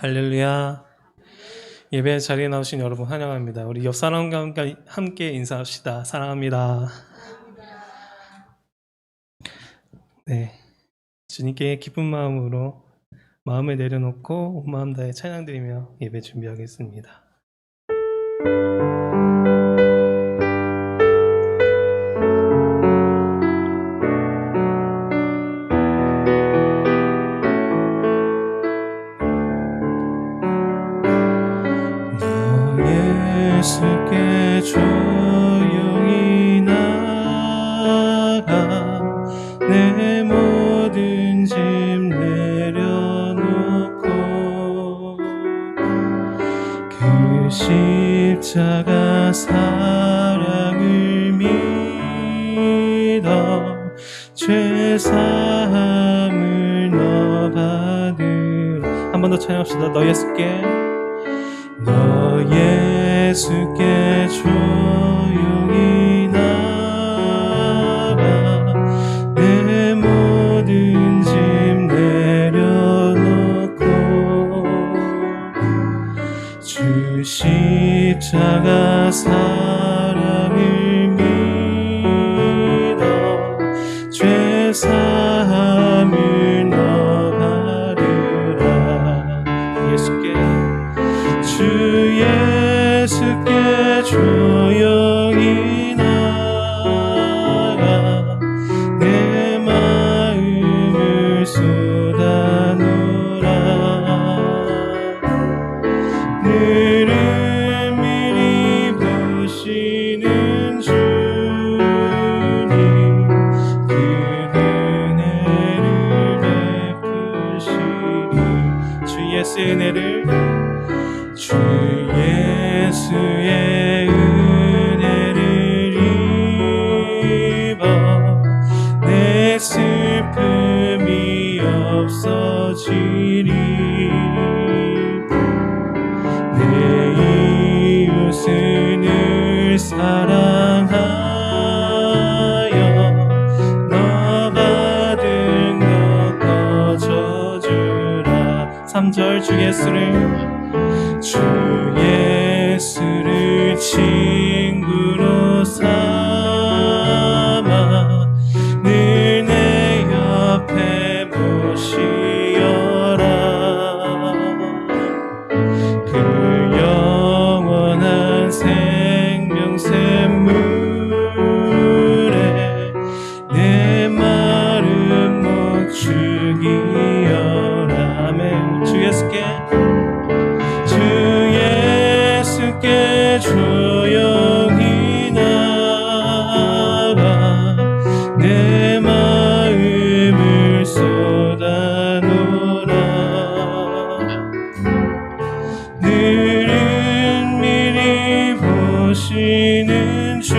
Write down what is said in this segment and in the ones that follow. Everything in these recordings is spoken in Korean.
할렐루야. 예배 자리에 나오신 여러분 환영합니다. 우리 옆 사람과 함께 인사합시다. 사랑합니다. 네, 주님께 기쁜 마음으로 마음을 내려놓고 온 마음 다해 찬양드리며 예배 준비하겠습니다. 예수께 조용히 나가 내 모든 짐 내려놓고 그 십자가 사랑을 믿어 죄사함을 너 받으라. 한 번 더 찬양합시다. 너 예수께 조용히 나가 내 모든 짐 내려놓고 주 십자가 사랑을 믿어 죄사함을 너 받으라. 주 예수께 조용히 나가 내 마음을 쏟아놓으라. 늘은 미리 보시는 주님 그 은혜를 베푸시니 주 예수의 은혜를 주 예수의 은혜를 입어 내 슬픔이 없어지리. 내 이웃을 늘 사랑하여 너 받은 것 거저주라. 3절 주 예수를 친구로 삼아 늘 내 옆에 모시어라. 그 영원한 생명샘물에 내 마른 목 죽이어라. 아멘. 주 예수께 조용히 나가 내 마음을 쏟아놓으라. 늘은 미리 보시는 주님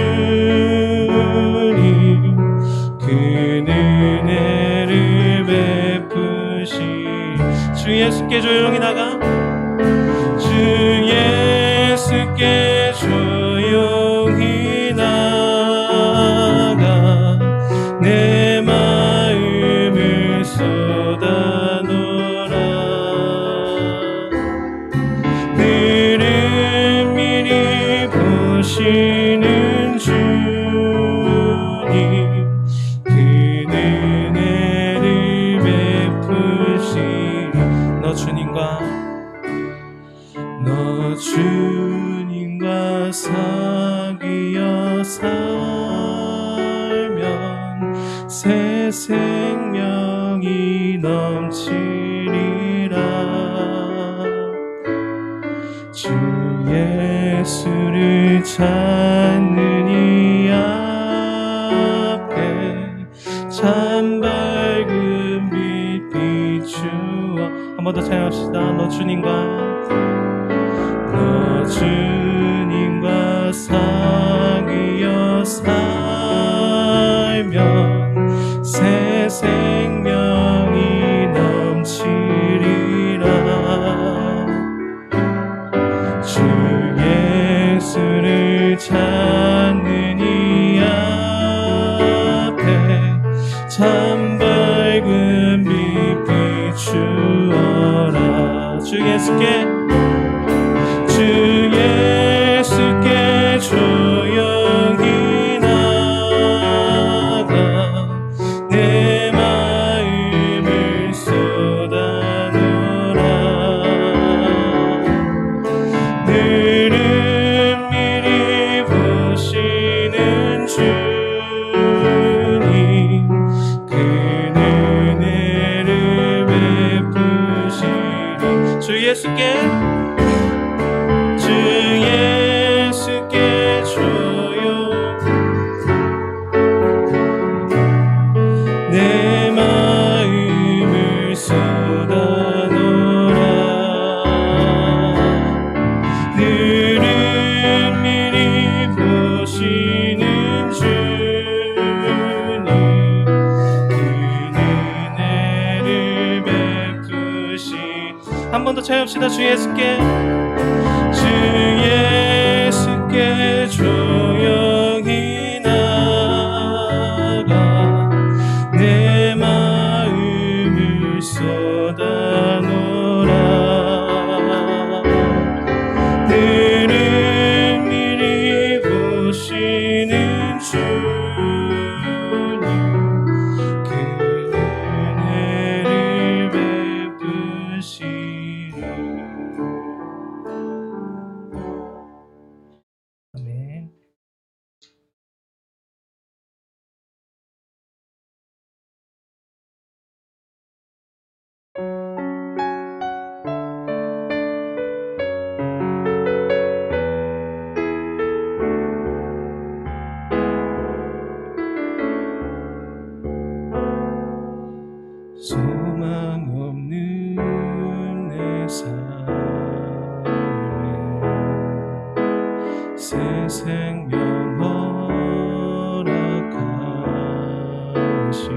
그 은혜를 베푸시. 주 예수께 조용히 나가 예수께 조용히 나가 내 마음을 쏟아놓으라. 늘은 미리 보시는 주님 그 은혜를 베푸시니. 너 주님과 사귀어 살면 새 생명이 넘치리라. 주 예수를 찾는 이 앞에 참 밝은 빛 비추어. 한 번 더 찬양합시다. 너 주님과 사귀어 살면 새 생명이 넘치리라. 주 예수를 찾는 이 앞에 참 밝은 빛 비추어라. 주 예수께 조용히 나가 내 마음을 쏟아놓으라. 늘은 미리 보시는 주님 그 은혜를 베푸시리. 주 예수께 내 마음을 쏟아놓으라. 늘은 미리 보시는 주님 그 은혜를 베푸시. 한 번 더 차엽시다. 주 예수께 조용히 나가 내 마음을 쏟아놓으라. 늘은 미리 보시는 주님 그 은혜를 베푸시리. 아멘. 소망 없는 내 삶에 새 생명 허락하신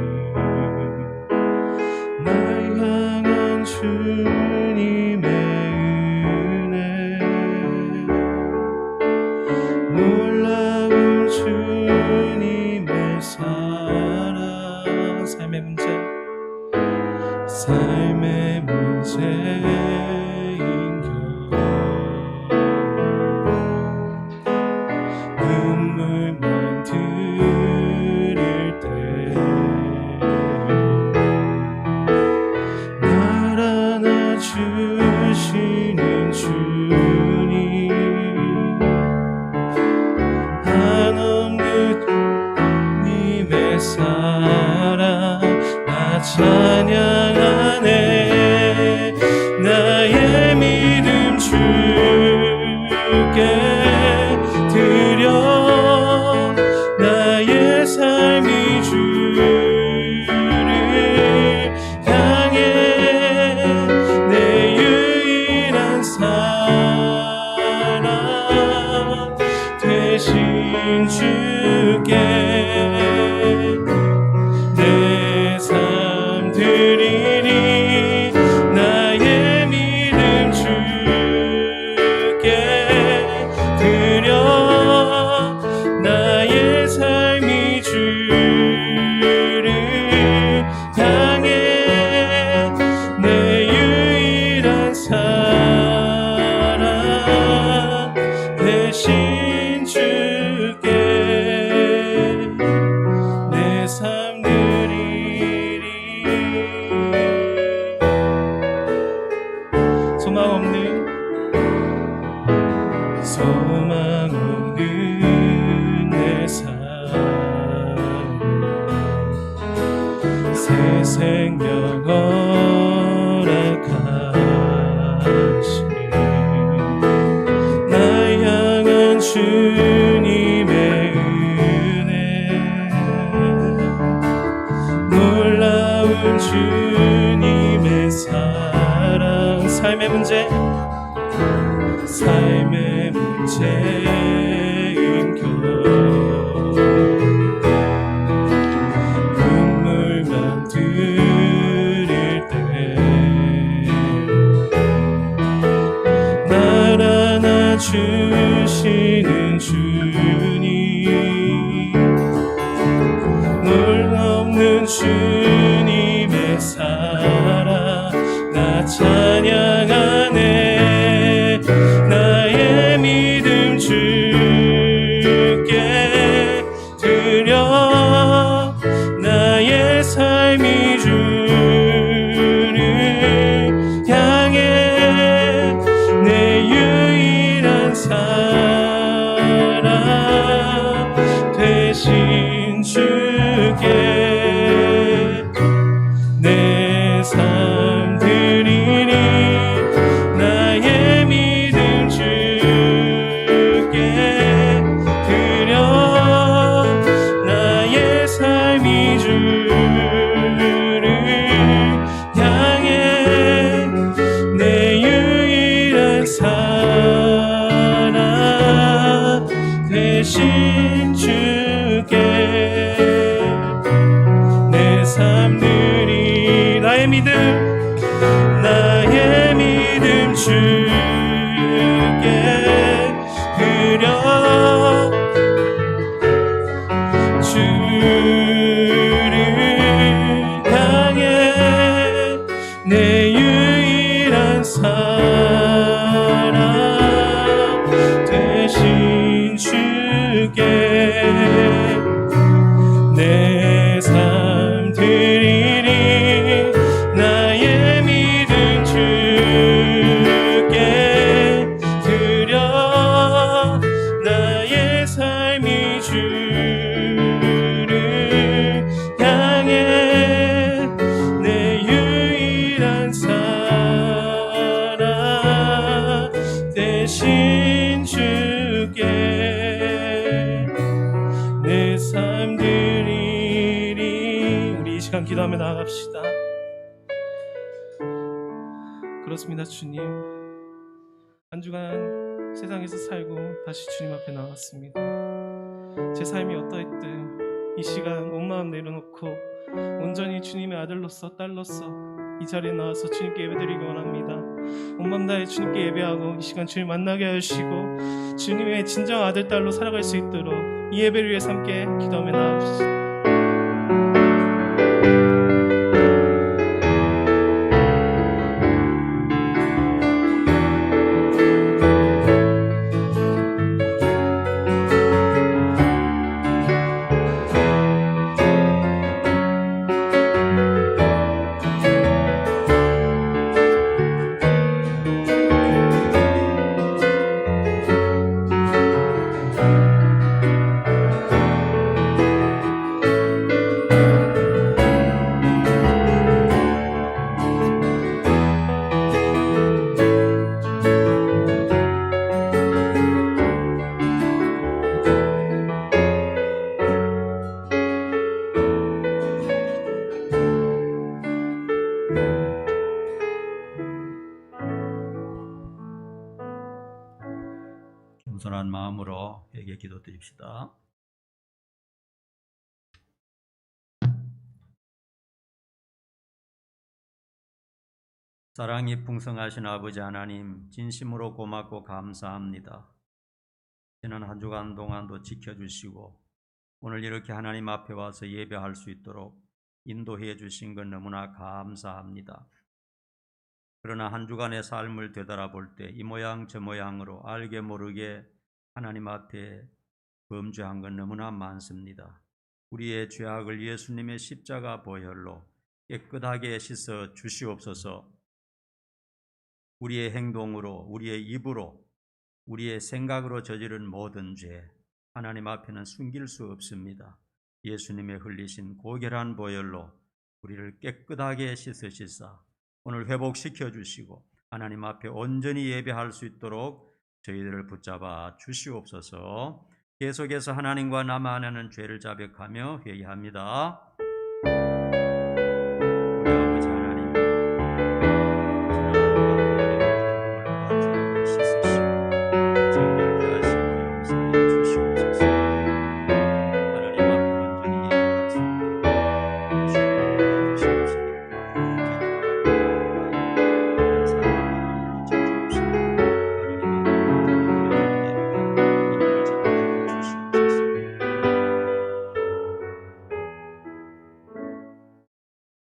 날 향한 주님의 은혜 놀라운 주님의 사랑. 삶의 문제인 것 눈물만 들일 때 날 안아주시는 주님 한없는 님의 사랑 나 찬양하네. 나의 믿음 주께 드려 나의 삶이 주를 향해 내 유일한 사랑 되신 주께 내 삶 드리리. 나의 믿음 주께 드려 나의 삶이 주를 향해 내 유일한 사랑 되신 주께 내 삶 드리리. 소망 없는 내 삶 새 생명 허락하신 날 향한 주님의 은혜 놀라운 주님의 사랑. 삶의 문제인 것 눈물만 들일 때 날 안아주시는 주님 물 없는 주님의 사랑 나 찬양하는 주께 드려 주를 향해 내 유일한 사랑 되신 주께 내 삶 드리리 나의 믿음 주께 드려 나의 삶이 주를 향해 내 유일한 사랑 대신 주께 내 삶 드리리. 우리 이 시간 기도하며 나아갑시다. 그렇습니다. 주님, 한 주간 세상에서 살고 다시 주님 앞에 나왔습니다. 제 삶이 어떠했든 이 시간 온 마음 내려놓고 온전히 주님의 아들로서 딸로서 이 자리에 나와서 주님께 예배드리기 원합니다. 온 마음 다해 주님께 예배하고 이 시간 주님 만나게 하시고 주님의 진정 아들 딸로 살아갈 수 있도록 이 예배를 위해서 함께 기도하며 나아갑시다. 겸손한 마음으로 회개 기도드립시다. 사랑이 풍성하신 아버지 하나님, 진심으로 고맙고 감사합니다. 지난 한 주간 동안도 지켜주시고 오늘 이렇게 하나님 앞에 와서 예배할 수 있도록 인도해 주신 것 너무나 감사합니다. 그러나 한 주간의 삶을 되돌아볼 때 이 모양 저 모양으로 알게 모르게 하나님 앞에 범죄한 건 너무나 많습니다. 우리의 죄악을 예수님의 십자가 보혈로 깨끗하게 씻어 주시옵소서. 우리의 행동으로, 우리의 입으로, 우리의 생각으로 저지른 모든 죄 하나님 앞에는 숨길 수 없습니다. 예수님의 흘리신 고결한 보혈로 우리를 깨끗하게 씻으시사 오늘 회복시켜 주시고 하나님 앞에 온전히 예배할 수 있도록 저희들을 붙잡아 주시옵소서. 계속해서 하나님과 나만 하는 죄를 자백하며 회개합니다.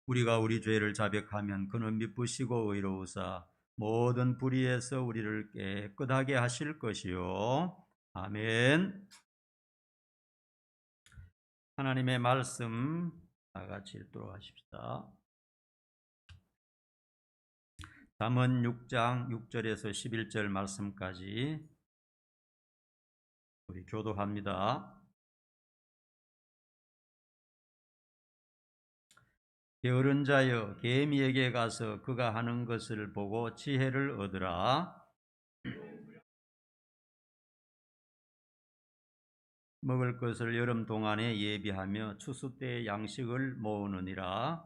우리가 우리 죄를 자백하면 그는 미쁘시고 의로우사 모든 불의에서 우리를 깨끗하게 하실 것이요. 아멘. 하나님의 말씀 다 같이 읽도록 하십시다. 잠언 6장 6절에서 11절 말씀까지 우리 교독합니다. 게으른 자여 개미에게 가서 그가 하는 것을 보고 지혜를 얻으라. 먹을 것을 여름 동안에 예비하며 추수 때의 양식을 모으느니라.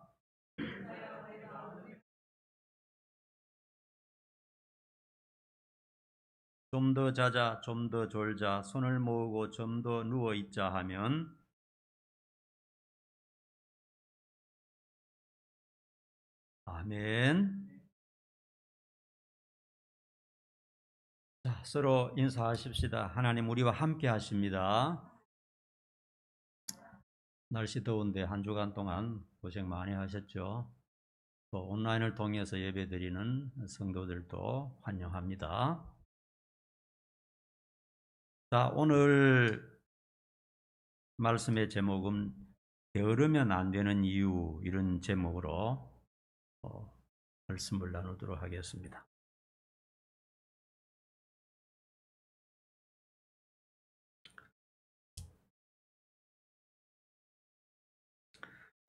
좀 더 자자, 좀 더 졸자, 손을 모으고 좀 더 누워 있자 하면 아멘. 서로 인사하십시다. 하나님 우리와 함께 하십니다. 날씨 더운데 한 주간 동안 고생 많이 하셨죠. 또 온라인을 통해서 예배드리는 성도들도 환영합니다. 자, 오늘 말씀의 제목은 게으르면 안 되는 이유, 이런 제목으로 말씀을 나누도록 하겠습니다.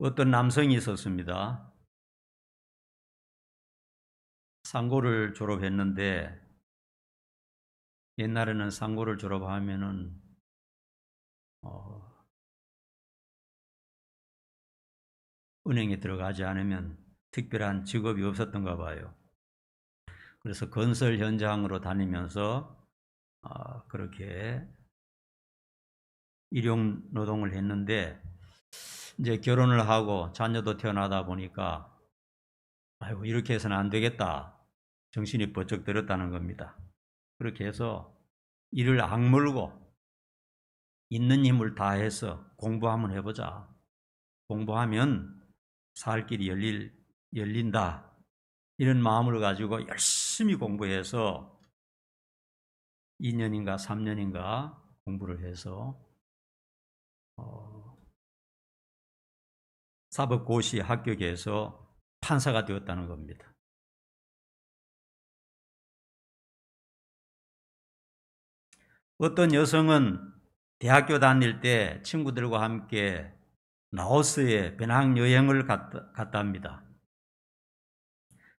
어떤 남성이 있었습니다. 상고를 졸업했는데 옛날에는 상고를 졸업하면은 은행에 들어가지 않으면 특별한 직업이 없었던가 봐요. 그래서 건설 현장으로 다니면서 그렇게 일용 노동을 했는데 이제 결혼을 하고 자녀도 태어나다 보니까 아이고 이렇게 해서는 안 되겠다. 정신이 번쩍 들었다는 겁니다. 그렇게 해서 이를 악물고 있는 힘을 다해서 공부 한번 해보자. 공부하면 살 길이 열린다. 이런 마음을 가지고 열심히 공부해서 2년인가 3년인가 공부를 해서 사법고시 합격해서 판사가 되었다는 겁니다. 어떤 여성은 대학교 다닐 때 친구들과 함께 라오스에 배낭여행을 갔답니다.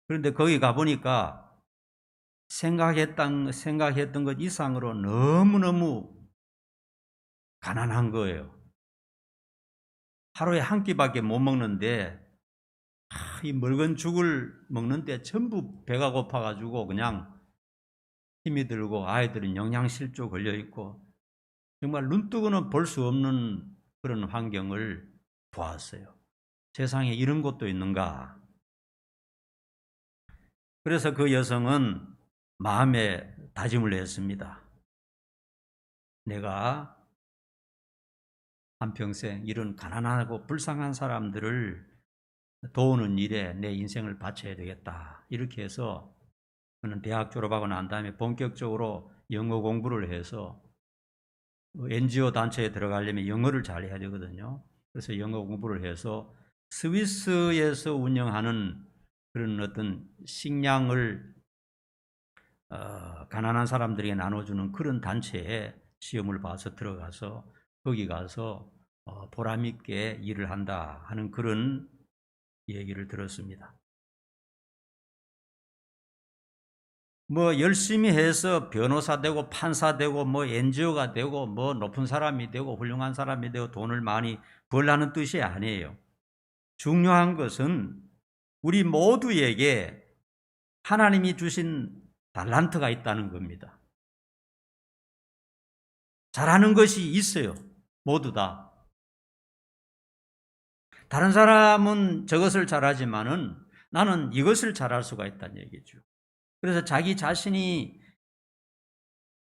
그런데 거기 가보니까 생각했던 것 이상으로 너무너무 가난한 거예요. 하루에 한 끼밖에 못 먹는데 이 묽은 죽을 먹는데 전부 배가 고파가지고 그냥 힘이 들고 아이들은 영양실조 걸려있고 정말 눈뜨고는 볼 수 없는 그런 환경을 보았어요. 세상에 이런 곳도 있는가? 그래서 그 여성은 마음에 다짐을 했습니다. 내가 한평생 이런 가난하고 불쌍한 사람들을 도우는 일에 내 인생을 바쳐야 되겠다. 이렇게 해서 저는 대학 졸업하고 난 다음에 본격적으로 영어 공부를 해서 NGO 단체에 들어가려면 영어를 잘 해야 되거든요. 그래서 영어 공부를 해서 스위스에서 운영하는 그런 어떤 식량을 가난한 사람들에게 나눠주는 그런 단체에 시험을 봐서 들어가서 거기 가서 보람 있게 일을 한다 하는 그런 얘기를 들었습니다. 뭐 열심히 해서 변호사 되고 판사 되고 뭐 NGO가 되고 뭐 높은 사람이 되고 훌륭한 사람이 되고 돈을 많이 벌라는 뜻이 아니에요. 중요한 것은 우리 모두에게 하나님이 주신 달란트가 있다는 겁니다. 잘하는 것이 있어요. 모두 다. 다른 사람은 저것을 잘하지만은 나는 이것을 잘할 수가 있다는 얘기죠. 그래서 자기 자신이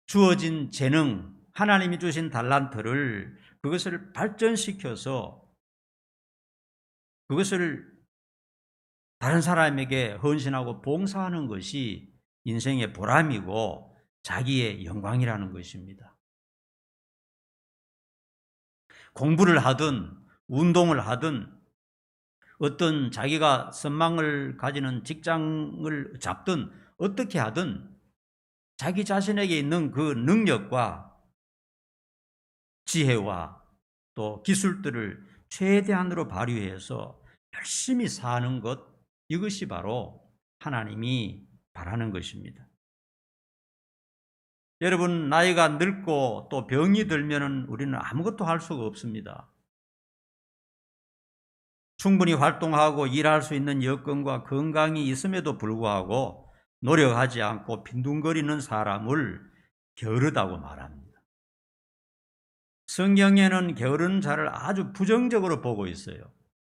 주어진 재능, 하나님이 주신 달란트를 그것을 발전시켜서 그것을 다른 사람에게 헌신하고 봉사하는 것이 인생의 보람이고 자기의 영광이라는 것입니다. 공부를 하든 운동을 하든 어떤 자기가 선망을 가지는 직장을 잡든 어떻게 하든 자기 자신에게 있는 그 능력과 지혜와 또 기술들을 최대한으로 발휘해서 열심히 사는 것, 이것이 바로 하나님이 바라는 것입니다. 여러분, 나이가 늙고 또 병이 들면 우리는 아무것도 할 수가 없습니다. 충분히 활동하고 일할 수 있는 여건과 건강이 있음에도 불구하고 노력하지 않고 빈둥거리는 사람을 게으르다고 말합니다. 성경에는 게으른 자를 아주 부정적으로 보고 있어요.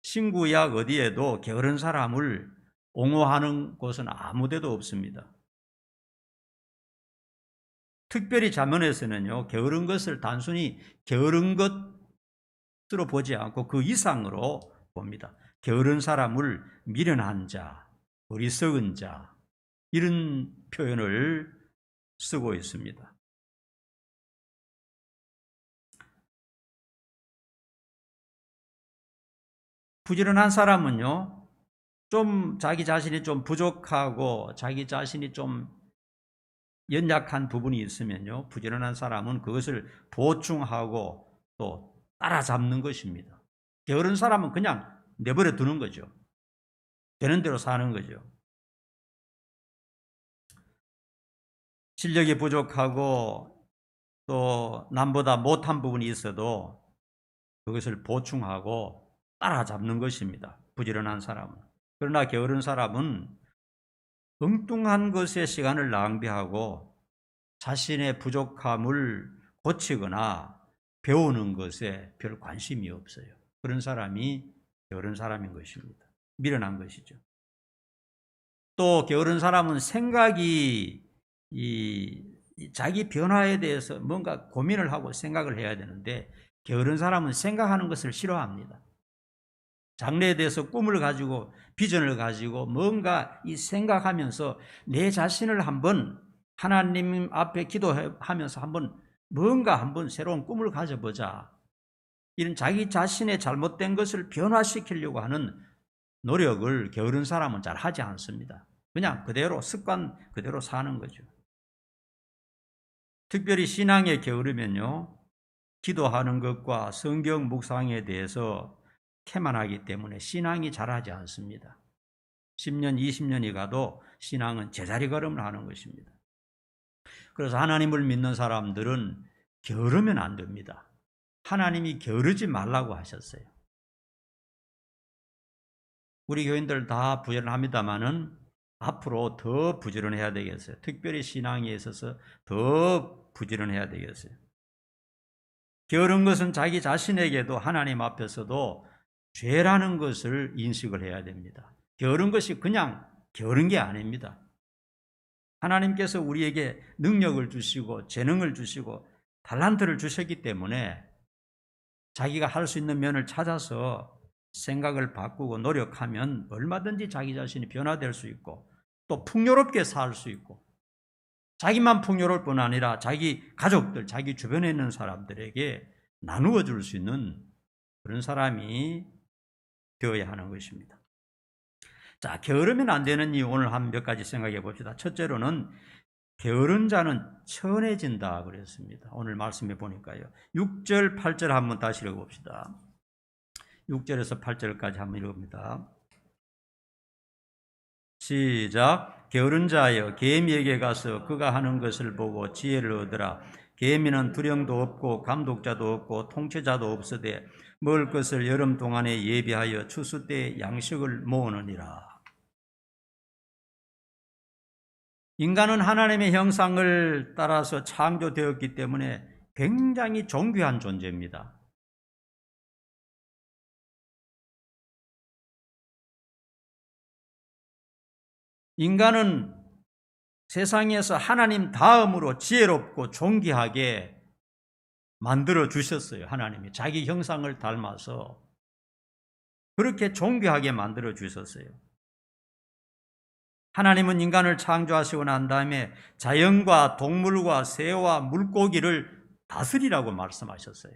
신구약 어디에도 게으른 사람을 옹호하는 곳은 아무 데도 없습니다. 특별히 잠언에서는요, 게으른 것을 단순히 게으른 것으로 보지 않고 그 이상으로 봅니다. 게으른 사람을 미련한 자, 어리석은 자, 이런 표현을 쓰고 있습니다. 부지런한 사람은요, 좀 자기 자신이 좀 부족하고 자기 자신이 좀 연약한 부분이 있으면요, 부지런한 사람은 그것을 보충하고 또 따라잡는 것입니다. 게으른 사람은 그냥 내버려 두는 거죠. 되는 대로 사는 거죠. 실력이 부족하고 또 남보다 못한 부분이 있어도 그것을 보충하고 따라잡는 것입니다. 부지런한 사람은. 그러나 게으른 사람은 엉뚱한 것에 시간을 낭비하고 자신의 부족함을 고치거나 배우는 것에 별 관심이 없어요. 그런 사람이 게으른 사람인 것입니다. 미련한 것이죠. 또 게으른 사람은 생각이 자기 변화에 대해서 뭔가 고민을 하고 생각을 해야 되는데, 게으른 사람은 생각하는 것을 싫어합니다. 장래에 대해서 꿈을 가지고 비전을 가지고 뭔가 이 생각하면서 내 자신을 한번 하나님 앞에 기도하면서 뭔가 한번 새로운 꿈을 가져보자, 이런 자기 자신의 잘못된 것을 변화시키려고 하는 노력을 게으른 사람은 잘 하지 않습니다. 그냥 그대로 습관 그대로 사는 거죠. 특별히 신앙에 게으르면요, 기도하는 것과 성경 묵상에 대해서 태만하기 때문에 신앙이 자라지 않습니다. 10년, 20년이 가도 신앙은 제자리 걸음을 하는 것입니다. 그래서 하나님을 믿는 사람들은 게으르면 안 됩니다. 하나님이 게으르지 말라고 하셨어요. 우리 교인들 다 부지런합니다마는 앞으로 더 부지런해야 되겠어요. 특별히 신앙에 있어서 더 부지런해야 되겠어요. 게으른 것은 자기 자신에게도 하나님 앞에서도 죄라는 것을 인식을 해야 됩니다. 게으른 것이 그냥 게으른 게 아닙니다. 하나님께서 우리에게 능력을 주시고 재능을 주시고 달란트를 주셨기 때문에 자기가 할 수 있는 면을 찾아서 생각을 바꾸고 노력하면 얼마든지 자기 자신이 변화될 수 있고 또 풍요롭게 살 수 있고, 자기만 풍요로울 뿐 아니라 자기 가족들, 자기 주변에 있는 사람들에게 나누어 줄 수 있는 그런 사람이 되어야 하는 것입니다. 자, 게으르면 안 되는 이유 오늘 한 몇 가지 생각해 봅시다. 첫째로는 게으른 자는 천해진다 그랬습니다. 오늘 말씀해 보니까요. 6절, 8절 한번 다시 읽어봅시다. 6절에서 8절까지 한번 읽어봅니다. 시작. 게으른 자여, 계미에게 가서 그가 하는 것을 보고 지혜를 얻으라. 계미는 두령도 없고 감독자도 없고 통치자도 없으되 먹을 것을 여름 동안에 예비하여 추수 때 양식을 모으느니라. 인간은 하나님의 형상을 따라서 창조되었기 때문에 굉장히 존귀한 존재입니다. 인간은 세상에서 하나님 다음으로 지혜롭고 존귀하게 만들어 주셨어요. 하나님이 자기 형상을 닮아서 그렇게 존귀하게 만들어 주셨어요. 하나님은 인간을 창조하시고 난 다음에 자연과 동물과 새와 물고기를 다스리라고 말씀하셨어요.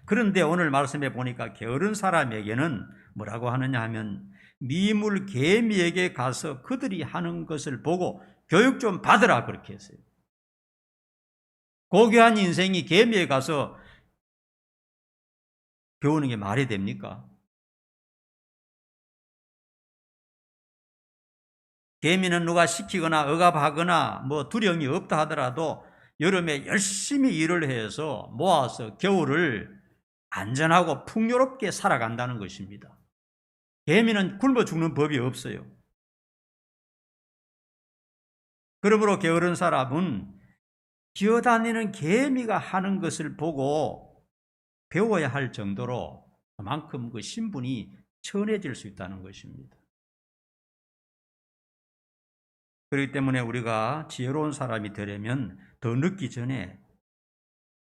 그런데 오늘 말씀해 보니까 게으른 사람에게는 뭐라고 하느냐 하면, 미물 계미에게 가서 그들이 하는 것을 보고 교육 좀 받으라, 그렇게 했어요. 고귀한 인생이 계미에 가서 배우는 게 말이 됩니까? 계미는 누가 시키거나 억압하거나 두려움이 없다 하더라도 여름에 열심히 일을 해서 모아서 겨울을 안전하고 풍요롭게 살아간다는 것입니다. 개미는 굶어 죽는 법이 없어요. 그러므로 게으른 사람은 기어다니는 개미가 하는 것을 보고 배워야 할 정도로 그만큼 그 신분이 천해질 수 있다는 것입니다. 그렇기 때문에 우리가 지혜로운 사람이 되려면 더 늦기 전에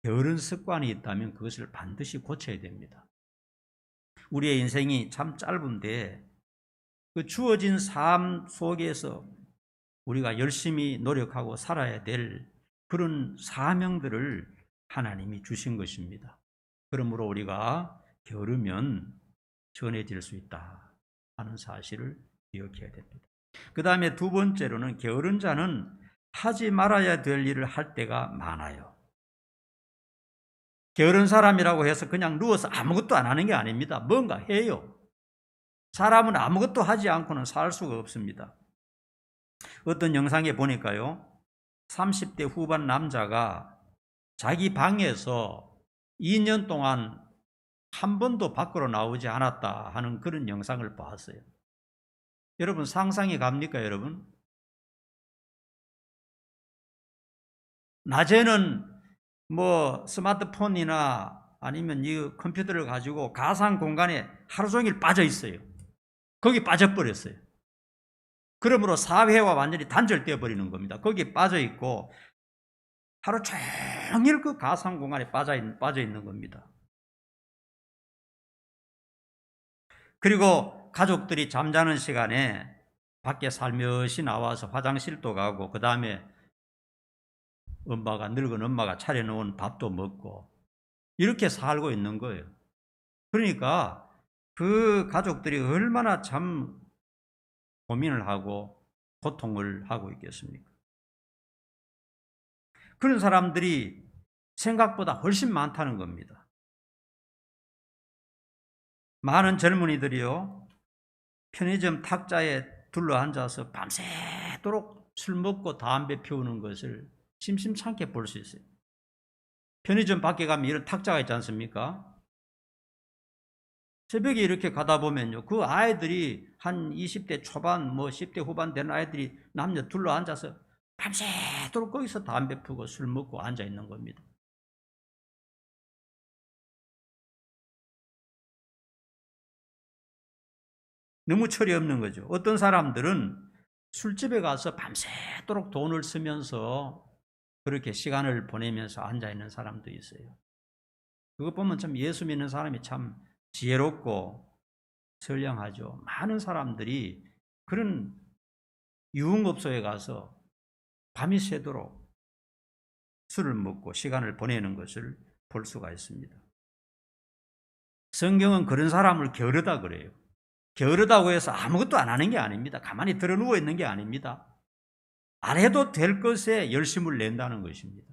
게으른 습관이 있다면 그것을 반드시 고쳐야 됩니다. 우리의 인생이 참 짧은데 그 주어진 삶 속에서 우리가 열심히 노력하고 살아야 될 그런 사명들을 하나님이 주신 것입니다. 그러므로 우리가 게으르면 전해질 수 있다 하는 사실을 기억해야 됩니다. 그 다음에 두 번째로는 게으른 자는 하지 말아야 될 일을 할 때가 많아요. 게으른 사람이라고 해서 그냥 누워서 아무것도 안 하는 게 아닙니다. 뭔가 해요. 사람은 아무것도 하지 않고는 살 수가 없습니다. 어떤 영상에 보니까요, 30대 후반 남자가 자기 방에서 2년 동안 한 번도 밖으로 나오지 않았다 하는 그런 영상을 봤어요. 여러분 상상이 갑니까, 여러분? 낮에는 뭐 스마트폰이나 아니면 이 컴퓨터를 가지고 가상 공간에 하루 종일 빠져 있어요. 거기 빠져버렸어요. 그러므로 사회와 완전히 단절되어 버리는 겁니다. 거기에 빠져 있고 하루 종일 그 가상 공간에 빠져 있는 겁니다. 그리고 가족들이 잠자는 시간에 밖에 살며시 나와서 화장실도 가고 그 다음에 늙은 엄마가 차려놓은 밥도 먹고 이렇게 살고 있는 거예요. 그러니까 그 가족들이 얼마나 참 고민을 하고 고통을 하고 있겠습니까? 그런 사람들이 생각보다 훨씬 많다는 겁니다. 많은 젊은이들이요, 편의점 탁자에 둘러앉아서 밤새도록 술 먹고 담배 피우는 것을 심심찮게 볼 수 있어요. 편의점 밖에 가면 이런 탁자가 있지 않습니까? 새벽에 이렇게 가다 보면요, 그 아이들이 한 20대 초반, 10대 후반 되는 아이들이 남녀 둘러앉아서 밤새도록 거기서 담배 피우고 술 먹고 앉아 있는 겁니다. 너무 철이 없는 거죠. 어떤 사람들은 술집에 가서 밤새도록 돈을 쓰면서 그렇게 시간을 보내면서 앉아 있는 사람도 있어요. 그것 보면 참 예수 믿는 사람이 참 지혜롭고 선량하죠. 많은 사람들이 그런 유흥업소에 가서 밤이 새도록 술을 먹고 시간을 보내는 것을 볼 수가 있습니다. 성경은 그런 사람을 게으르다 그래요. 게으르다고 해서 아무것도 안 하는 게 아닙니다. 가만히 들어 누워 있는 게 아닙니다. 안 해도 될 것에 열심을 낸다는 것입니다.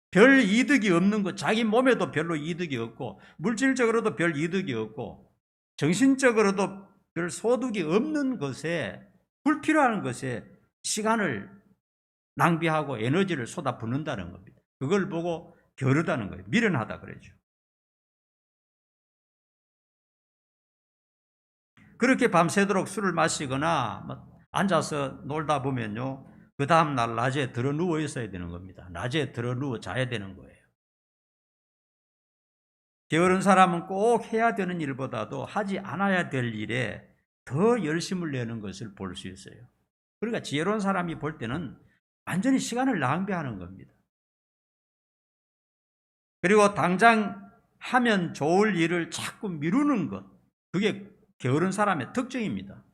별 이득이 없는 것, 자기 몸에도 별로 이득이 없고 물질적으로도 별 이득이 없고 정신적으로도 별 소득이 없는 것에, 불필요한 것에 시간을 낭비하고 에너지를 쏟아붓는다는 겁니다. 그걸 보고 게으르다는 거예요. 미련하다 그러죠. 그렇게 밤새도록 술을 마시거나 앉아서 놀다 보면요, 그 다음날 낮에 들어 누워 있어야 되는 겁니다. 낮에 들어 누워 자야 되는 거예요. 게으른 사람은 꼭 해야 되는 일보다도 하지 않아야 될 일에 더 열심을 내는 것을 볼 수 있어요. 그러니까 지혜로운 사람이 볼 때는 완전히 시간을 낭비하는 겁니다. 그리고 당장 하면 좋을 일을 자꾸 미루는 것, 그게 게으른 사람의 특징입니다.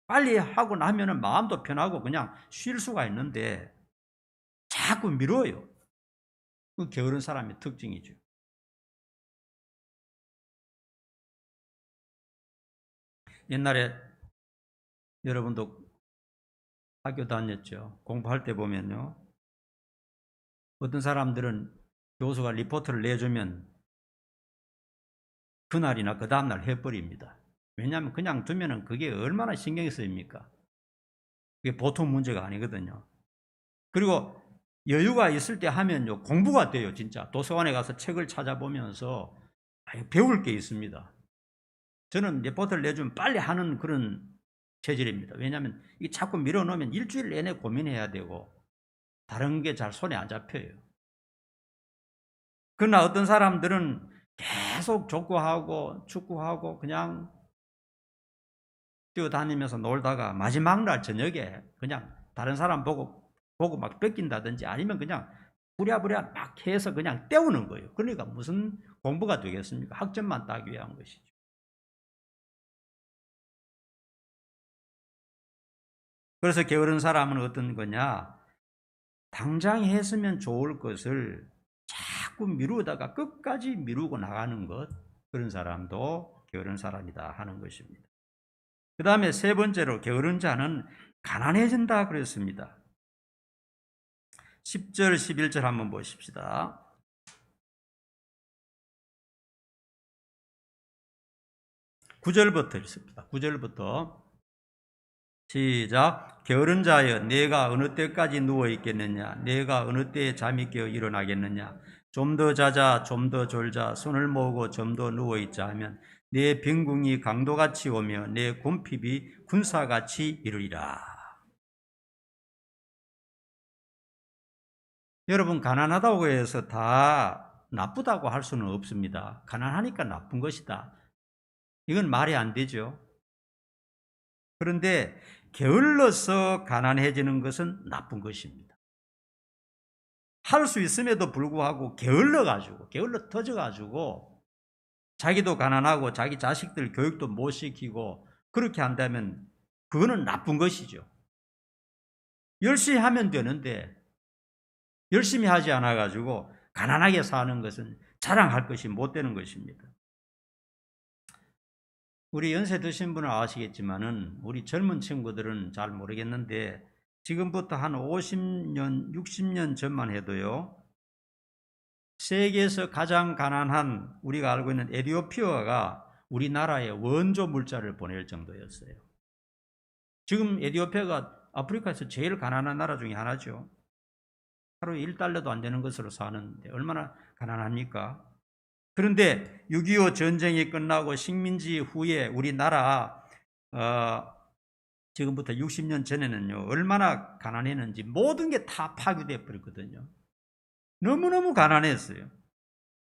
빨리 하고 나면은 마음도 편하고 그냥 쉴 수가 있는데 자꾸 미뤄요. 그 게으른 사람의 특징이죠. 옛날에 여러분도 학교 다녔죠. 공부할 때 보면요, 어떤 사람들은 교수가 리포트를 내주면 그날이나 그 다음날 해버립니다. 왜냐하면 그냥 두면은 그게 얼마나 신경이 쓰입니까? 그게 보통 문제가 아니거든요. 그리고 여유가 있을 때 하면요, 공부가 돼요. 진짜 도서관에 가서 책을 찾아보면서 배울 게 있습니다. 저는 리포트를 내주면 빨리 하는 그런 체질입니다. 왜냐하면 이게 자꾸 밀어놓으면 일주일 내내 고민해야 되고 다른 게 잘 손에 안 잡혀요. 그러나 어떤 사람들은 계속 족구하고 축구하고 그냥 뛰어다니면서 놀다가 마지막 날 저녁에 그냥 다른 사람 보고 막 뺏긴다든지 아니면 그냥 부랴부랴 막 해서 그냥 때우는 거예요. 그러니까 무슨 공부가 되겠습니까? 학점만 따기 위한 것이죠. 그래서 게으른 사람은 어떤 거냐? 당장 했으면 좋을 것을 자꾸 미루다가 끝까지 미루고 나가는 것, 그런 사람도 게으른 사람이다 하는 것입니다. 그 다음에 세 번째로 게으른 자는 가난해진다 그랬습니다. 10절 11절 한번 보십시다. 9절부터 있습니다. 9절부터 시작. 게으른 자여, 내가 어느 때까지 누워 있겠느냐? 내가 어느 때에 잠이 깨어 일어나겠느냐? 좀 더 자자, 좀 더 졸자, 손을 모으고 좀 더 누워 있자 하면 내 빈궁이 강도같이 오며 내 곰핍이 군사같이 이르리라. 여러분, 가난하다고 해서 다 나쁘다고 할 수는 없습니다. 가난하니까 나쁜 것이다, 이건 말이 안 되죠. 그런데 게을러서 가난해지는 것은 나쁜 것입니다. 할 수 있음에도 불구하고 게을러 터져가지고 자기도 가난하고 자기 자식들 교육도 못 시키고 그렇게 한다면 그거는 나쁜 것이죠. 열심히 하면 되는데 열심히 하지 않아가지고 가난하게 사는 것은 자랑할 것이 못 되는 것입니다. 우리 연세 드신 분은 아시겠지만은 우리 젊은 친구들은 잘 모르겠는데 지금부터 한 50년, 60년 전만 해도요, 세계에서 가장 가난한 우리가 알고 있는 에티오피아가 우리나라에 원조 물자를 보낼 정도였어요. 지금 에티오피아가 아프리카에서 제일 가난한 나라 중에 하나죠. 하루에 1달러도 안 되는 것으로 사는데 얼마나 가난합니까? 그런데 6.25 전쟁이 끝나고 식민지 후에 우리나라 지금부터 60년 전에는요, 얼마나 가난했는지 모든 게 다 파괴돼 버렸거든요. 너무너무 가난했어요.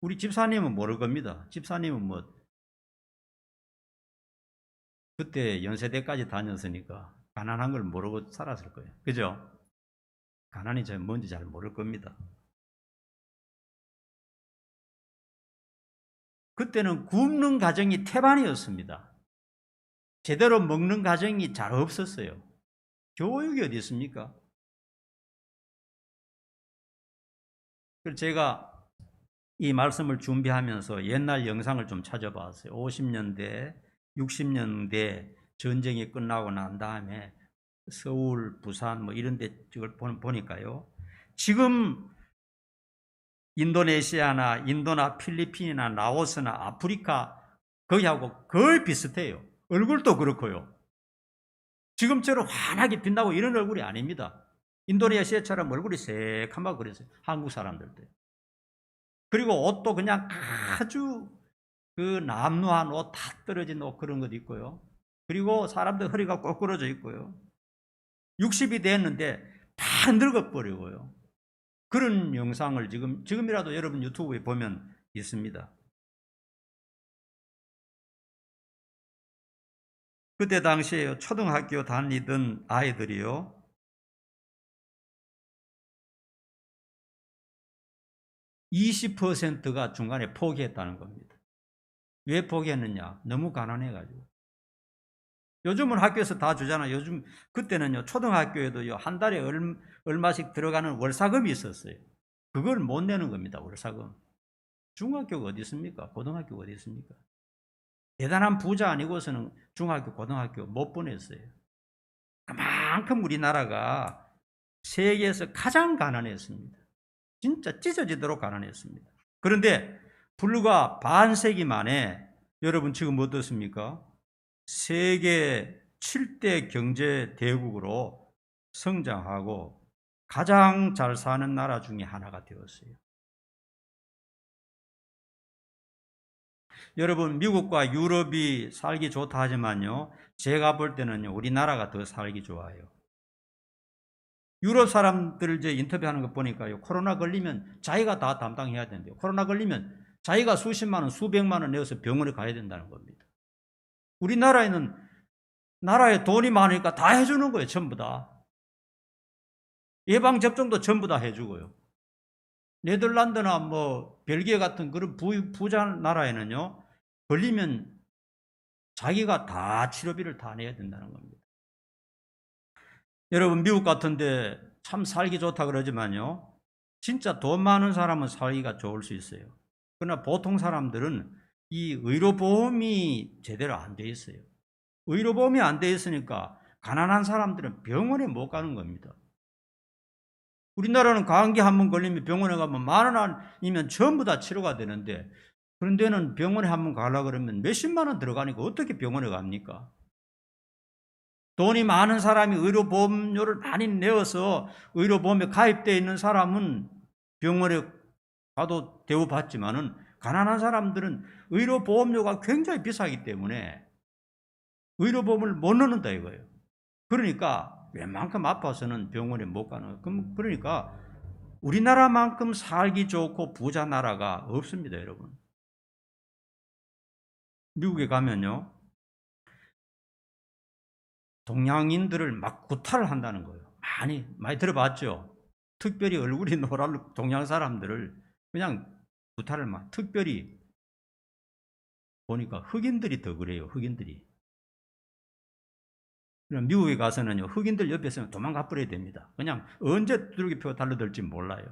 우리 집사님은 모를 겁니다. 집사님은 뭐 그때 연세대까지 다녔으니까 가난한 걸 모르고 살았을 거예요. 그죠? 가난이 뭔지 잘 모를 겁니다. 그때는 굶는 가정이 태반이었습니다. 제대로 먹는 가정이 잘 없었어요. 교육이 어디 있습니까? 그래서 제가 이 말씀을 준비하면서 옛날 영상을 좀 찾아봤어요. 50년대, 60년대 전쟁이 끝나고 난 다음에 서울, 부산 뭐 이런 데 보니까요, 지금 인도네시아나 인도나 필리핀이나 라오스나 아프리카 거기하고 거의 비슷해요. 얼굴도 그렇고요. 지금처럼 환하게 빛나고 이런 얼굴이 아닙니다. 인도네시아처럼 얼굴이 새카맣고 그랬어요. 한국 사람들도. 그리고 옷도 그냥 아주 그 남루한 옷, 다 떨어진 옷 그런 것 있고요. 그리고 사람들 허리가 꼬꾸러져 있고요. 60이 됐는데 다 늙어버리고요. 그런 영상을 지금이라도 여러분 유튜브에 보면 있습니다. 그때 당시에 초등학교 다니던 아이들이요, 20%가 중간에 포기했다는 겁니다. 왜 포기했느냐? 너무 가난해가지고. 요즘은 학교에서 다 주잖아요. 그때는요, 초등학교에도요, 한 달에 얼마씩 들어가는 월사금이 있었어요. 그걸 못 내는 겁니다, 월사금. 중학교가 어디 있습니까? 고등학교가 어디 있습니까? 대단한 부자 아니고서는 중학교, 고등학교 못 보냈어요. 그만큼 우리나라가 세계에서 가장 가난했습니다. 진짜 찢어지도록 가난했습니다. 그런데 불과 반세기 만에 여러분 지금 어떻습니까? 세계 7대 경제 대국으로 성장하고 가장 잘 사는 나라 중에 하나가 되었어요. 여러분, 미국과 유럽이 살기 좋다 하지만요, 제가 볼 때는요, 우리나라가 더 살기 좋아요. 유럽 사람들 이제 인터뷰하는 거 보니까요, 코로나 걸리면 자기가 다 담당해야 된대요. 코로나 걸리면 자기가 수십만 원, 수백만 원 내어서 병원에 가야 된다는 겁니다. 우리나라에는 나라에 돈이 많으니까 다 해주는 거예요. 전부 다. 예방접종도 전부 다 해주고요. 네덜란드나 뭐 벨기에 같은 그런 부자 나라에는요, 걸리면 자기가 다 치료비를 다 내야 된다는 겁니다. 여러분, 미국 같은데 참 살기 좋다 그러지만요, 진짜 돈 많은 사람은 살기가 좋을 수 있어요. 그러나 보통 사람들은 이 의료보험이 제대로 안 돼 있어요. 의료보험이 안 돼 있으니까 가난한 사람들은 병원에 못 가는 겁니다. 우리나라는 감기 한 번 걸리면 병원에 가면 10,000원 아니면 전부 다 치료가 되는데, 그런 데는 병원에 한 번 가려고 그러면 몇십만 원 들어가니까 어떻게 병원에 갑니까? 돈이 많은 사람이 의료보험료를 많이 내어서 의료보험에 가입되어 있는 사람은 병원에 가도 대우받지만은, 가난한 사람들은 의료보험료가 굉장히 비싸기 때문에 의료보험을 못 넣는다 이거예요. 그러니까 웬만큼 아파서는 병원에 못 가는 거예요. 그러니까 우리나라만큼 살기 좋고 부자 나라가 없습니다, 여러분. 미국에 가면요, 동양인들을 막 구타를 한다는 거예요. 많이 들어봤죠? 특별히 얼굴이 노란 동양 사람들을 그냥 구타를 막, 특별히 보니까 흑인들이 더 그래요, 흑인들이. 미국에 가서는요, 흑인들 옆에 있으면 도망가 버려야 됩니다. 그냥 언제 두들기표 달려들지 몰라요.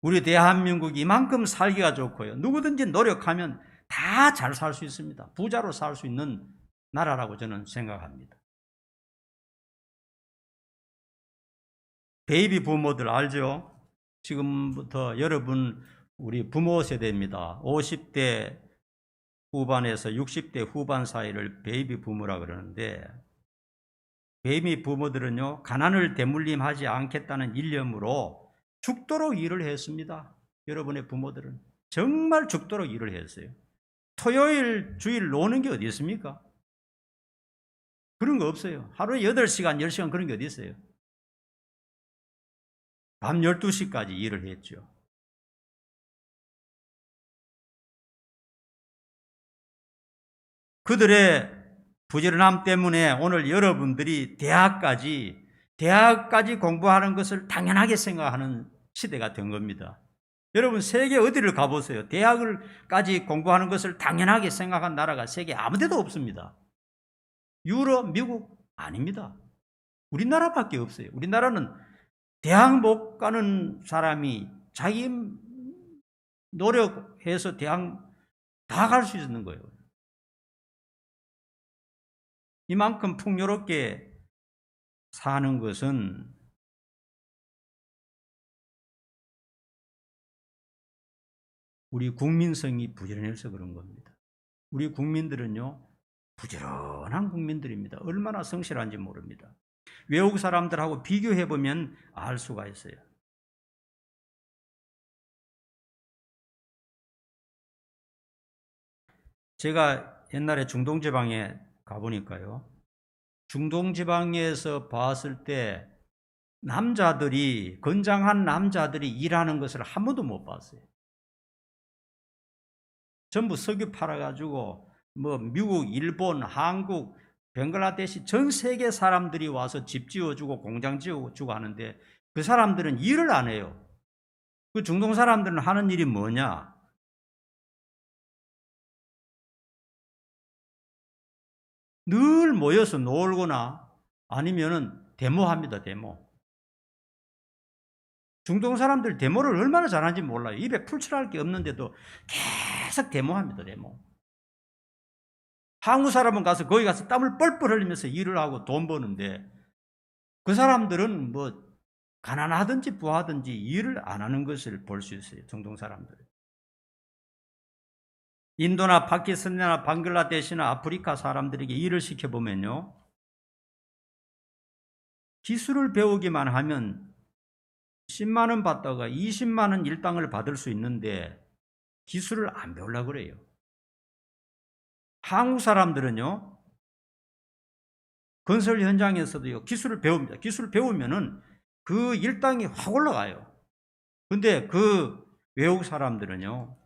우리 대한민국이 이만큼 살기가 좋고요, 누구든지 노력하면 다 잘 살 수 있습니다. 부자로 살 수 있는 나라라고 저는 생각합니다. 베이비 부모들 알죠? 지금부터 여러분 우리 부모 세대입니다. 50대 후반에서 60대 후반 사이를 베이비 부모라 그러는데, 베이비 부모들은요, 가난을 대물림하지 않겠다는 일념으로 죽도록 일을 했습니다. 여러분의 부모들은 정말 죽도록 일을 했어요. 토요일 주일 노는 게 어디 있습니까? 그런 거 없어요. 하루에 8시간 10시간 그런 게 어디 있어요? 밤 12시까지 일을 했죠. 그들의 부지런함 때문에 오늘 여러분들이 대학까지 공부하는 것을 당연하게 생각하는 시대가 된 겁니다. 여러분, 세계 어디를 가보세요. 대학을까지 공부하는 것을 당연하게 생각한 나라가 세계 아무 데도 없습니다. 유럽, 미국 아닙니다. 우리나라밖에 없어요. 우리나라는 대학 못 가는 사람이 자기 노력해서 대학 다 갈 수 있는 거예요. 이만큼 풍요롭게 사는 것은 우리 국민성이 부지런해서 그런 겁니다. 우리 국민들은요, 부지런한 국민들입니다. 얼마나 성실한지 모릅니다. 외국 사람들하고 비교해보면 알 수가 있어요. 제가 옛날에 중동지방에 가보니까요, 중동지방에서 봤을 때 건장한 남자들이 일하는 것을 한 번도 못 봤어요. 전부 석유 팔아가지고 뭐 미국, 일본, 한국, 벵글라데시 전 세계 사람들이 와서 집 지어주고 공장 지어주고 하는데, 그 사람들은 일을 안 해요. 그 중동 사람들은 하는 일이 뭐냐? 늘 모여서 놀거나 아니면은 데모합니다, 데모. 중동 사람들 데모를 얼마나 잘하는지 몰라요. 입에 풀칠할 게 없는데도 계속 데모합니다, 데모. 한국 사람은 거기 가서 땀을 뻘뻘 흘리면서 일을 하고 돈 버는데, 그 사람들은 뭐 가난하든지 부하든지 일을 안 하는 것을 볼 수 있어요, 중동 사람들. 인도나 파키스탄이나 방글라데시나 아프리카 사람들에게 일을 시켜보면요, 기술을 배우기만 하면 10만 원 받다가 20만 원 일당을 받을 수 있는데 기술을 안 배우려고 그래요. 한국 사람들은요, 건설 현장에서도요, 기술을 배웁니다. 기술을 배우면은 그 일당이 확 올라가요. 근데 그 외국 사람들은요,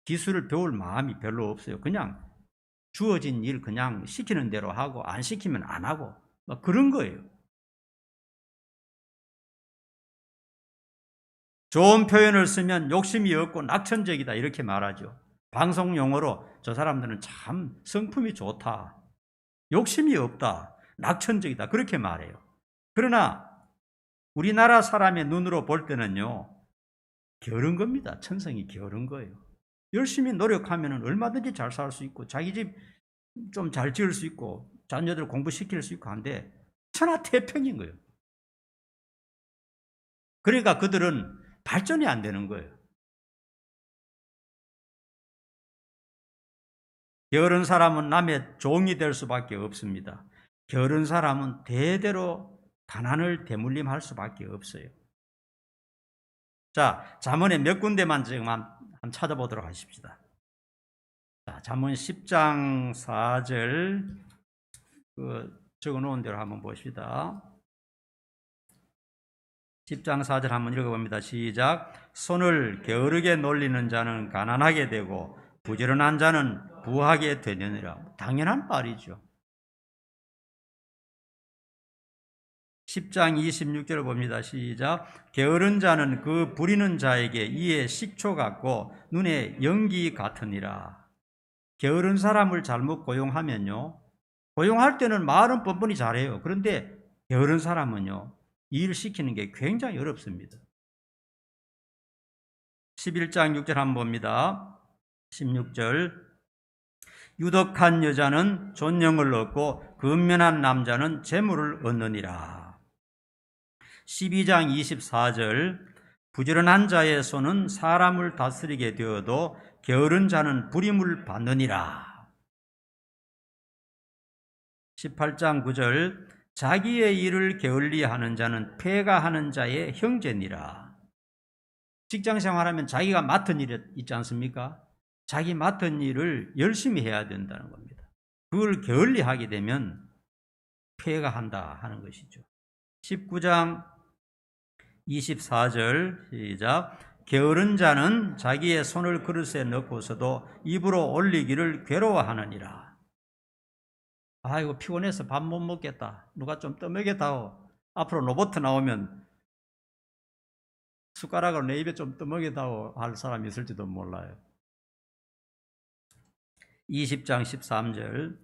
기술을 배울 마음이 별로 없어요. 그냥 주어진 일 그냥 시키는 대로 하고 안 시키면 안 하고 막 그런 거예요. 좋은 표현을 쓰면 욕심이 없고 낙천적이다 이렇게 말하죠. 방송 용어로 저 사람들은 참 성품이 좋다, 욕심이 없다, 낙천적이다 그렇게 말해요. 그러나 우리나라 사람의 눈으로 볼 때는요, 게으른 겁니다. 천성이 게으른 거예요. 열심히 노력하면 얼마든지 잘 살 수 있고 자기 집 좀 잘 지을 수 있고 자녀들 공부시킬 수 있고 한데 천하태평인 거예요. 그러니까 그들은 발전이 안 되는 거예요. 게으른 사람은 남의 종이 될 수밖에 없습니다. 게으른 사람은 대대로 가난을 대물림할 수밖에 없어요. 자, 잠언에 몇 군데만 지금 한번 찾아보도록 하십시다. 자, 잠언 10장 4절 적어놓은 대로 한번 보십시다. 10장 4절 한번 읽어봅니다. 시작. 손을 게으르게 놀리는 자는 가난하게 되고 부지런한 자는 부하게 되느니라. 당연한 말이죠. 10장 26절을 봅니다. 시작. 게으른 자는 그 부리는 자에게 이에 식초 같고 눈에 연기 같으니라. 게으른 사람을 잘못 고용하면요, 고용할 때는 말은 뻔뻔히 잘해요. 그런데 게으른 사람은요, 일 시키는 게 굉장히 어렵습니다. 11장 6절 한번 봅니다. 16절. 유덕한 여자는 존영을 얻고 근면한 남자는 재물을 얻느니라. 12장 24절. 부지런한 자의 손은 사람을 다스리게 되어도 게으른 자는 부림을 받느니라. 18장 9절. 자기의 일을 게을리하는 자는 폐가하는 자의 형제니라. 직장 생활하면 자기가 맡은 일 있지 않습니까? 자기 맡은 일을 열심히 해야 된다는 겁니다. 그걸 게을리하게 되면 폐가한다 하는 것이죠. 19장 24절 시작. 게으른 자는 자기의 손을 그릇에 넣고서도 입으로 올리기를 괴로워하느니라. 아이고 피곤해서 밥 못 먹겠다, 누가 좀 떠먹여다오, 앞으로 로봇 나오면 숟가락으로 내 입에 좀 떠먹여다오 할 사람이 있을지도 몰라요. 20장 13절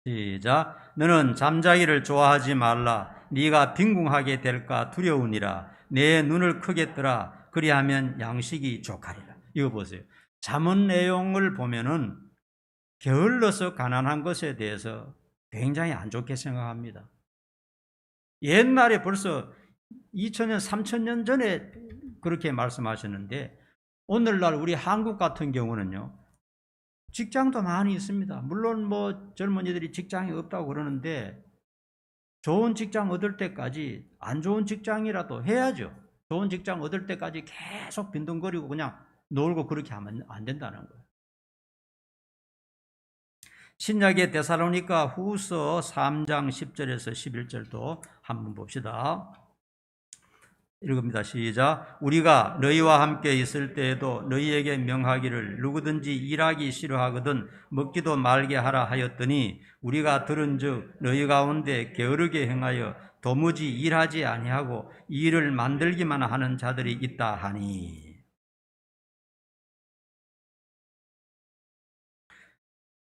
시작. 너는 잠자기를 좋아하지 말라. 네가 빈궁하게 될까 두려우니라. 내 눈을 크게 뜨라. 그리하면 양식이 족하리라. 이거 보세요. 잠언 내용을 보면은 게을러서 가난한 것에 대해서 굉장히 안 좋게 생각합니다. 옛날에 벌써 2000년, 3000년 전에 그렇게 말씀하셨는데 오늘날 우리 한국 같은 경우는요, 직장도 많이 있습니다. 물론 뭐 젊은이들이 직장이 없다고 그러는데 좋은 직장 얻을 때까지 안 좋은 직장이라도 해야죠. 좋은 직장 얻을 때까지 계속 빈둥거리고 그냥 놀고 그렇게 하면 안 된다는 거예요. 신약의 데살로니가 후서 3장 10절에서 11절도 한번 봅시다. 읽습니다. 시작. 우리가 너희와 함께 있을 때에도 너희에게 명하기를 누구든지 일하기 싫어하거든 먹기도 말게 하라 하였더니 우리가 들은즉 너희 가운데 게으르게 행하여 도무지 일하지 아니하고 일을 만들기만 하는 자들이 있다 하니.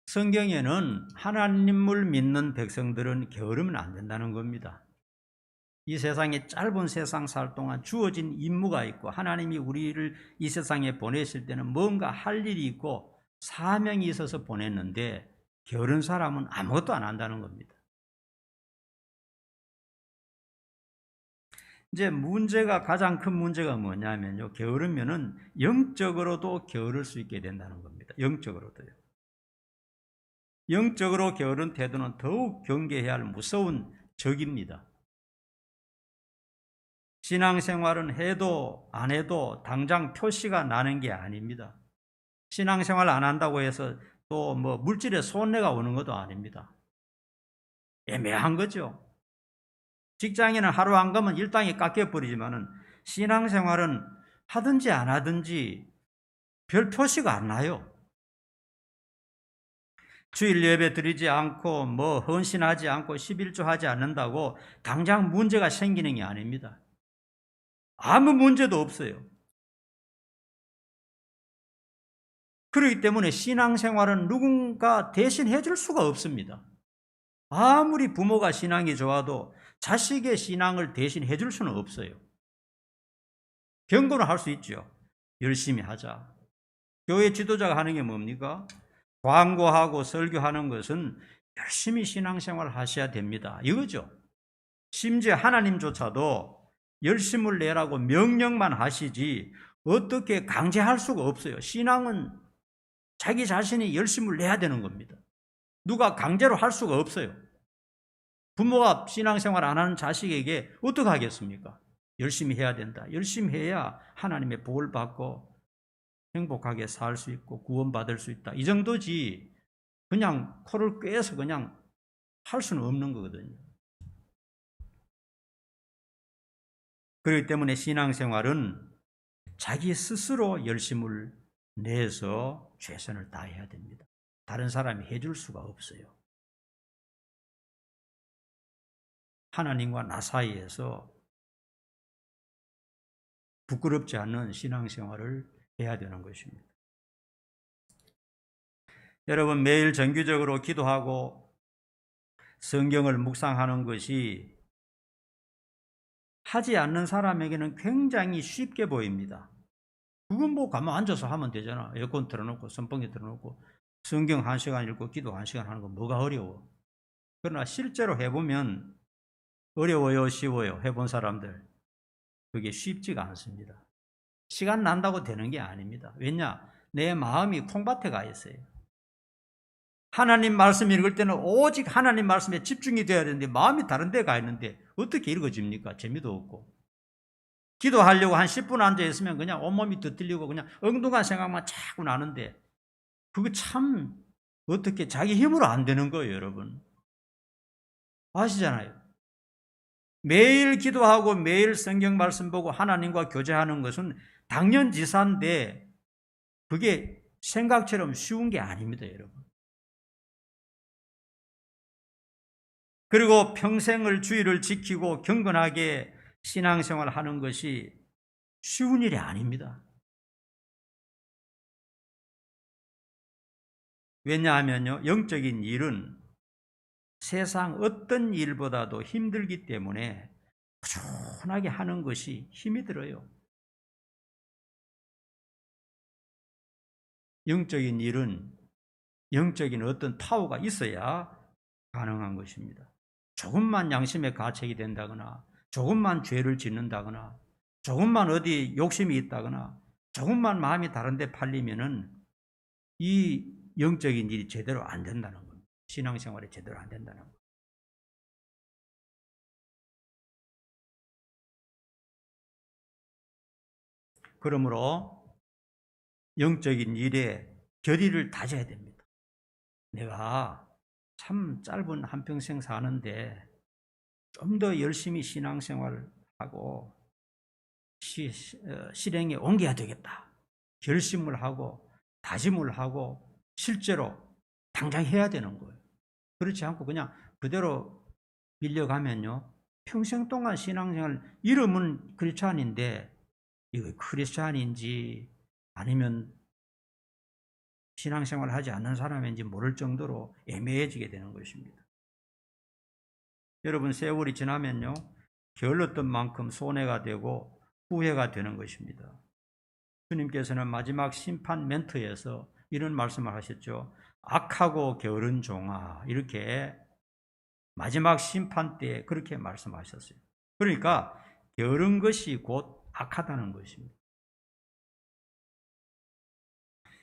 성경에는 하나님을 믿는 백성들은 게으르면 안 된다는 겁니다. 이 세상에 짧은 세상 살 동안 주어진 임무가 있고 하나님이 우리를 이 세상에 보내실 때는 뭔가 할 일이 있고 사명이 있어서 보냈는데 게으른 사람은 아무것도 안 한다는 겁니다. 이제 가장 큰 문제가 뭐냐면요, 게으르면은 영적으로도 게으를 수 있게 된다는 겁니다. 영적으로도요. 영적으로 게으른 태도는 더욱 경계해야 할 무서운 적입니다. 신앙생활은 해도 안 해도 당장 표시가 나는 게 아닙니다. 신앙생활 안 한다고 해서 또 뭐 물질에 손해가 오는 것도 아닙니다. 애매한 거죠. 직장에는 하루 안 가면 일당이 깎여버리지만은 신앙생활은 하든지 안 하든지 별 표시가 안 나요. 주일 예배 드리지 않고 헌신하지 않고 11조 하지 않는다고 당장 문제가 생기는 게 아닙니다. 아무 문제도 없어요. 그렇기 때문에 신앙생활은 누군가 대신 해줄 수가 없습니다. 아무리 부모가 신앙이 좋아도 자식의 신앙을 대신 해줄 수는 없어요. 경고는 할 수 있죠. 열심히 하자. 교회 지도자가 하는 게 뭡니까? 광고하고 설교하는 것은 열심히 신앙생활 하셔야 됩니다. 이거죠. 심지어 하나님조차도 열심을 내라고 명령만 하시지 어떻게 강제할 수가 없어요. 신앙은 자기 자신이 열심을 내야 되는 겁니다. 누가 강제로 할 수가 없어요. 부모가 신앙생활 안 하는 자식에게 어떻게 하겠습니까? 열심히 해야 된다. 열심히 해야 하나님의 복을 받고 행복하게 살 수 있고 구원받을 수 있다. 이 정도지 그냥 코를 꿰서 그냥 할 수는 없는 거거든요. 그렇기 때문에 신앙생활은 자기 스스로 열심을 내서 최선을 다해야 됩니다. 다른 사람이 해줄 수가 없어요. 하나님과 나 사이에서 부끄럽지 않은 신앙생활을 해야 되는 것입니다. 여러분, 매일 정기적으로 기도하고 성경을 묵상하는 것이 하지 않는 사람에게는 굉장히 쉽게 보입니다. 그건 뭐 가만 앉아서 하면 되잖아. 에어컨 틀어놓고 선풍기 틀어놓고 성경 1시간 읽고 기도 1시간 하는 거 뭐가 어려워. 그러나 실제로 해보면 어려워요, 쉬워요? 해본 사람들 그게 쉽지가 않습니다. 시간 난다고 되는 게 아닙니다. 왜냐? 내 마음이 콩밭에 가 있어요. 하나님 말씀 읽을 때는 오직 하나님 말씀에 집중이 돼야 되는데 마음이 다른 데 가 있는데 어떻게 읽어집니까? 재미도 없고. 기도하려고 한 10분 앉아 있으면 그냥 온몸이 뒤틀리고 그냥 엉뚱한 생각만 자꾸 나는데 그거 참 어떻게 자기 힘으로 안 되는 거예요, 여러분. 아시잖아요. 매일 기도하고 매일 성경 말씀 보고 하나님과 교제하는 것은 당연지사인데 그게 생각처럼 쉬운 게 아닙니다, 여러분. 그리고 평생을 주의를 지키고 경건하게 신앙생활을 하는 것이 쉬운 일이 아닙니다. 왜냐하면요, 영적인 일은 세상 어떤 일보다도 힘들기 때문에 꾸준하게 하는 것이 힘이 들어요. 영적인 일은 영적인 어떤 타오가 있어야 가능한 것입니다. 조금만 양심의 가책이 된다거나 조금만 죄를 짓는다거나 조금만 어디 욕심이 있다거나 조금만 마음이 다른 데 팔리면은 이 영적인 일이 제대로 안 된다는 겁니다. 신앙생활이 제대로 안 된다는 겁니다. 그러므로 영적인 일에 결의를 다져야 됩니다. 내가 참 짧은 한평생 사는데 좀 더 열심히 신앙생활을 하고 실행에 옮겨야 되겠다. 결심을 하고 다짐을 하고 실제로 당장 해야 되는 거예요. 그렇지 않고 그냥 그대로 밀려가면요. 평생 동안 신앙생활, 이름은 크리스찬인데 이거 크리스찬인지 아니면 신앙생활을 하지 않는 사람인지 모를 정도로 애매해지게 되는 것입니다. 여러분, 세월이 지나면요. 게을렀던 만큼 손해가 되고 후회가 되는 것입니다. 주님께서는 마지막 심판 멘트에서 이런 말씀을 하셨죠. 악하고 게으른 종아, 이렇게 마지막 심판 때 그렇게 말씀하셨어요. 그러니까 게으른 것이 곧 악하다는 것입니다.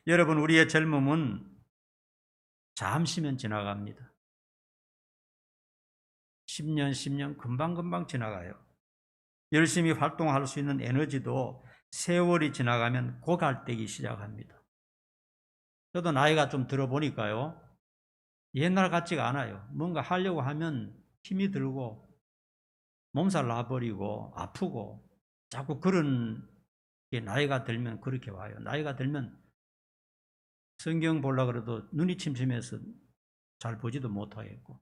여러분, 우리의 젊음은 잠시면 지나갑니다. 10년 금방금방 지나가요. 열심히 활동할 수 있는 에너지도 세월이 지나가면 고갈되기 시작합니다. 저도 나이가 좀 들어보니까요. 옛날 같지가 않아요. 뭔가 하려고 하면 힘이 들고 몸살 나버리고 아프고 자꾸 그런 게 나이가 들면 그렇게 와요. 나이가 들면 성경 보려고 그래도 눈이 침침해서 잘 보지도 못하겠고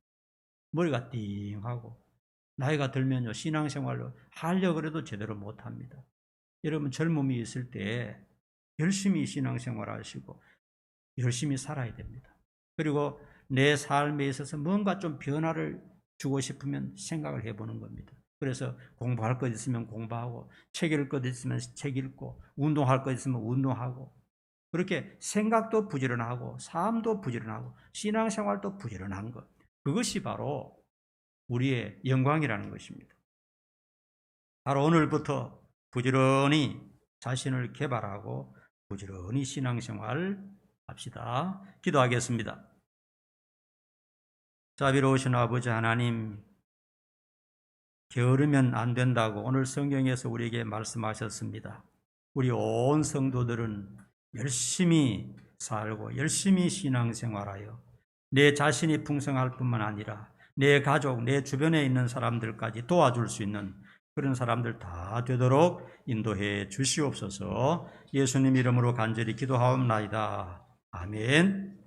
머리가 띵하고 나이가 들면요 신앙생활로 하려고 그래도 제대로 못합니다. 여러분 젊음이 있을 때 열심히 신앙생활 하시고 열심히 살아야 됩니다. 그리고 내 삶에 있어서 뭔가 좀 변화를 주고 싶으면 생각을 해보는 겁니다. 그래서 공부할 것 있으면 공부하고 책 읽을 것 있으면 책 읽고 운동할 것 있으면 운동하고 그렇게 생각도 부지런하고 삶도 부지런하고 신앙생활도 부지런한 것 그것이 바로 우리의 영광이라는 것입니다. 바로 오늘부터 부지런히 자신을 개발하고 부지런히 신앙생활 합시다. 기도하겠습니다. 자비로우신 아버지 하나님, 게으르면 안 된다고 오늘 성경에서 우리에게 말씀하셨습니다. 우리 온 성도들은 열심히 살고 열심히 신앙생활하여 내 자신이 풍성할 뿐만 아니라 내 가족, 내 주변에 있는 사람들까지 도와줄 수 있는 그런 사람들 다 되도록 인도해 주시옵소서. 예수님 이름으로 간절히 기도하옵나이다. 아멘.